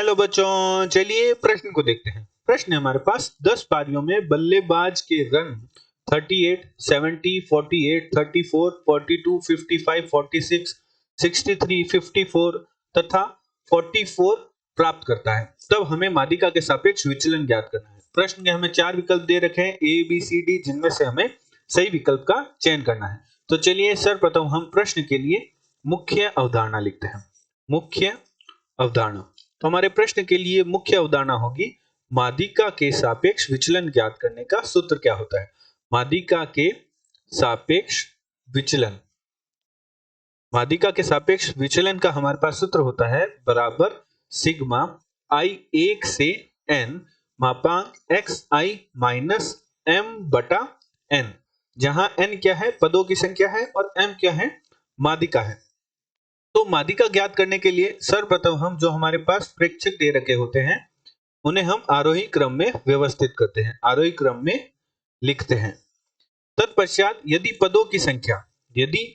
Hello बच्चों, चलिए प्रश्न को देखते हैं। प्रश्न है हमारे पास 10 पारियों में बल्लेबाज के रन 38, 70, 48, 34, 42, 55, 46, 63, 54 तथा 44 प्राप्त करता है, तब हमें मादिका के सापेक्ष विचलन ज्ञात करना है। प्रश्न के हमें 4 विकल्प दे रखे हैं A, B, C, D, जिनमें से हमें सही विकल्प का चयन करना है। तो चलिए सर्वप्रथम हम प्रश्न के लिए मुख्य अवधारणा लिखते हैं। मुख्य अवधारणा, तो हमारे प्रश्न के लिए मुख्य अवधारणा होगी मादिका के सापेक्ष विचलन ज्ञात करने का सूत्र क्या होता है। मादिका के सापेक्ष विचलन, मादिका के सापेक्ष विचलन का हमारे पास सूत्र होता है बराबर सिग्मा i 1 से n मापांक xi माइनस m बटा n, जहां n क्या है, पदों की संख्या है, और m क्या है, मादिका है। तो मादिका ज्ञात करने के लिए सर्वप्रथम हम जो हमारे पास प्रेक्षक दे रखे होते हैं उन्हें हम आरोही क्रम में व्यवस्थित करते हैं, आरोही क्रम में लिखते हैं। तत्पश्चात यदि पदों की संख्या, यदि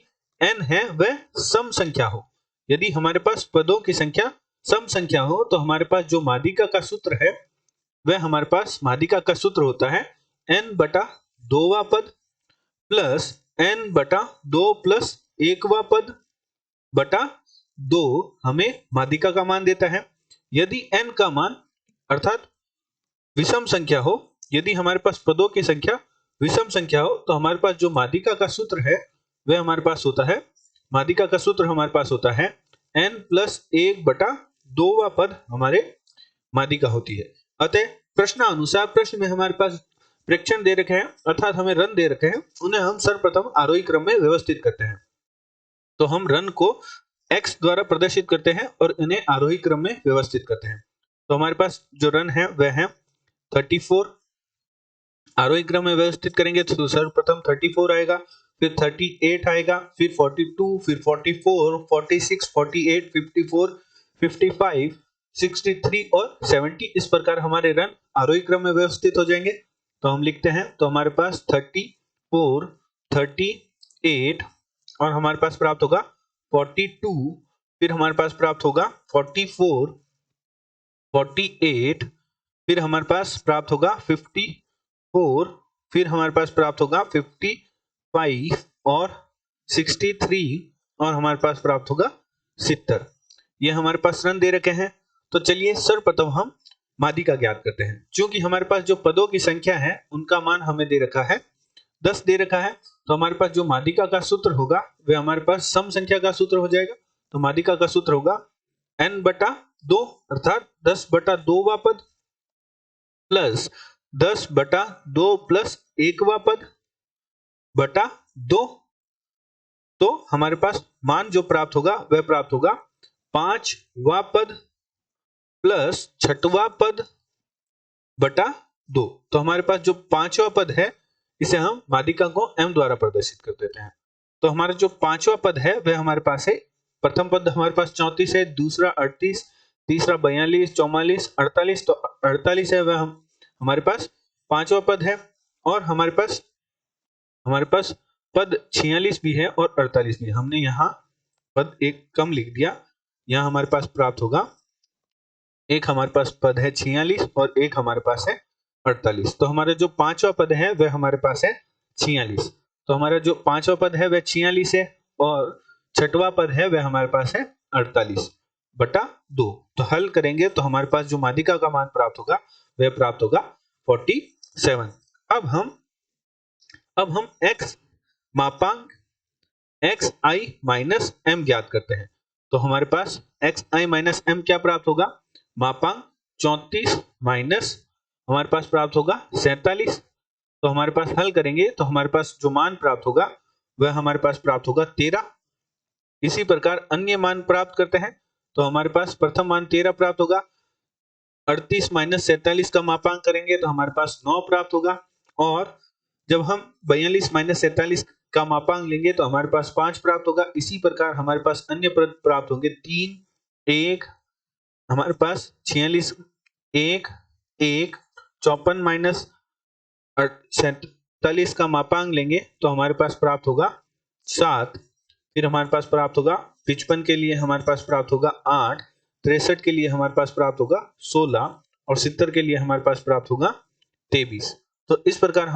n है वह सम संख्या हो, यदि हमारे पास पदों की संख्या सम संख्या हो, तो हमारे पास जो मादिका का सूत्र है वह हमारे पास मादिका का सूत्र होता है n बटा 2वां पद प्लस n बटा 2 प्लस 1वां पद बटा 2 हमें मादिका का मान देता है। यदि n का मान अर्थात विषम संख्या हो, यदि हमारे पास पदों की संख्या विषम संख्या हो, तो हमारे पास जो मादिका का सूत्र है वह हमारे पास होता है, मादिका का सूत्र हमारे पास होता है n प्लस 1 बटा 2वां पद हमारे मादिका होती है। अतः प्रश्नानुसार प्रश्न में हमारे पास प्रेक्षण दे रखे हैं, अर्थात हमें रन दे रखे हैं, उन्हें हम सर्वप्रथम आरोही क्रम में व्यवस्थित करते हैं। तो हम रन को x द्वारा प्रदर्शित करते हैं और इन्हें आरोही क्रम में व्यवस्थित करते हैं। तो हमारे पास जो रन है वह है 34, आरोही क्रम में व्यवस्थित करेंगे तो सर्वप्रथम 34 आएगा, फिर 38 आएगा, फिर 42, फिर 44, 46, 48, 54, 55, 63 और 70, इस प्रकार हमारे रन आरोही क्रम में व्यवस्थित हो जाएंगे। तो हम लिखते हैं, तो हमारे पास 34, 38 और हमारे पास प्राप्त होगा 42, फिर हमारे पास प्राप्त होगा 44, 48, फिर हमारे पास प्राप्त होगा 54, फिर हमारे पास प्राप्त होगा 55 और 63 और हमारे पास प्राप्त होगा 70। ये हमारे पास रन दे रखे हैं। तो चलिए सर्वप्रथम हम मादिका ज्ञात करते हैं। क्योंकि हमारे पास जो पदों की संख्या है उनका मान हमें दे रखा है 10 दे रखा है, तो हमारे पास जो मादिका का सूत्र होगा वह हमारे पास सम संख्या का सूत्र हो जाएगा। तो मादिका का सूत्र होगा n बटा 2 अर्थात 10 बटा 2वां पद प्लस 10 बटा 2 प्लस 1वां पद बटा 2। तो हमारे पास मान जो प्राप्त होगा वह प्राप्त होगा 5वां पद प्लस 6वां पद बटा 2। तो हमारे पास जो 5वां पद है इसे हम मादिका को m द्वारा प्रदर्शित कर देते हैं। तो हमारा जो 5वां पद है वह हमारे पास है, प्रथम पद हमारे पास 34 है, दूसरा 38, तीसरा 42, 44, 48, तो 48 है वह हमारे पास 5वां पद है। और हमारे पास पद 46 भी है और 48 भी है। हमने यहाँ पद एक कम लिख दिया, यहाँ हमारे पास प्राप्त होगा, एक हमारे पास पद है 46 और एक हमारे पास है 48। तो हमारा जो 5वां पद है वह हमारे पास है 46। तो हमारा जो 5वां पद है वह 46 है और 6वां पद है वह हमारे पास है 48 बटा 2। तो हल करेंगे तो हमारे पास जो मादिका का मान प्राप्त होगा वह प्राप्त होगा 47। अब हम x मापांक xi माइनस m ज्ञात करते हैं। तो हमारे पास xi माइनस m क्या प्राप्त होगा, मापांक 34 माइनस हमारे पास प्राप्त होगा 47। तो हमारे पास हल करेंगे तो हमारे पास जो मान प्राप्त होगा वह हमारे पास प्राप्त होगा 13। इसी प्रकार अन्य मान प्राप्त करते हैं। तो हमारे पास प्रथम मान 13 प्राप्त होगा, 38 माइनस 47 का मापांक करेंगे तो हमारे पास 9 प्राप्त होगा, और जब हम 42 माइनस 47 का मापांक लेंगे तो हमारे पास 5 प्राप्त होगा। इसी प्रकार हमारे पास अन्य पद प्राप्त होंगे 3, 1, हमारे पास 46, 1, 1, 54 माइनस 47 का मापांक लेंगे तो हमारे पास प्राप्त होगा 7, फिर हमारे पास प्राप्त होगा 55 के लिए हमारे पास प्राप्त होगा 8, 63 के लिए हमारे पास प्राप्त होगा 16 और 70 के लिए हमारे पास प्राप्त होगा 23। तो इस प्रकार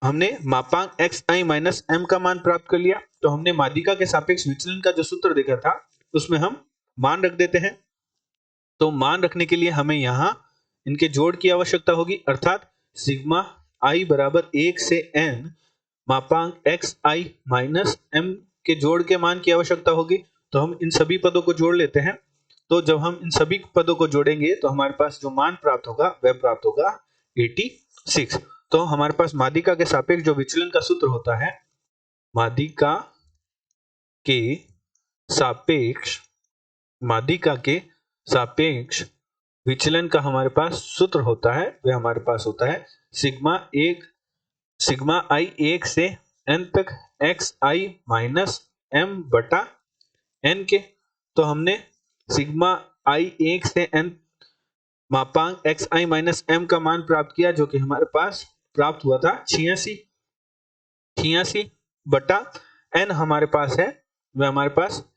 हमने मापांक xi माइनस m का मान प्राप्त कर लिया। तो हमने माध्यिका के सापेक्ष विचलन का जो सूत्र देखा था उसमें हम मान रख देते हैं। तो मान रखने के लिए हमें यहाँ इनके जोड़ की आवश्यकता होगी, अर्थात सिग्मा i बराबर 1 से n मापांक xi माइनस m के जोड़ के मान की आवश्यकता होगी। तो हम इन सभी पदों को जोड़ लेते हैं। तो जब हम इन सभी पदों को जोड़ेंगे तो हमारे पास जो मान प्राप्त होगा वह प्राप्त होगा 86। तो हमारे पास माध्यिका के सापेक्ष जो विचलन का सूत्र होता है, माध्यिका के सापेक्ष विचलन का हमारे पास सूत्र होता है, वह हमारे पास होता है सिग्मा i 1 से n तक xi माइनस m बटा n के। तो हमने सिग्मा i 1 से n मापांक xi माइनस m का मान प्राप्त किया, जो कि हमारे पास प्राप्त हुआ था 86 बटा n हमारे पास है, वह हमारे पास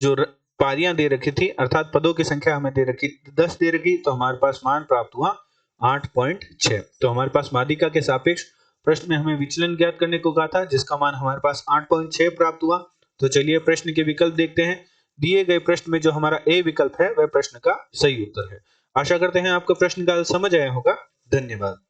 जो पारियां दे रखी थी, अर्थात पदों की संख्या हमें दे रखी 10 दे रखी, तो हमारे पास मान प्राप्त हुआ 8.6। तो हमारे पास माध्यिका के सापेक्ष प्रश्न में हमें विचलन ज्ञात करने को कहा था, जिसका मान हमारे पास 8.6 प्राप्त हुआ। तो चलिए प्रश्न के विकल्प देखते हैं। दिए गए प्रश्न में जो हमारा ए विकल्प है वह प्रश्न का सही उत्तर है। आशा करते हैं आपको प्रश्न का समझ आया होगा। धन्यवाद।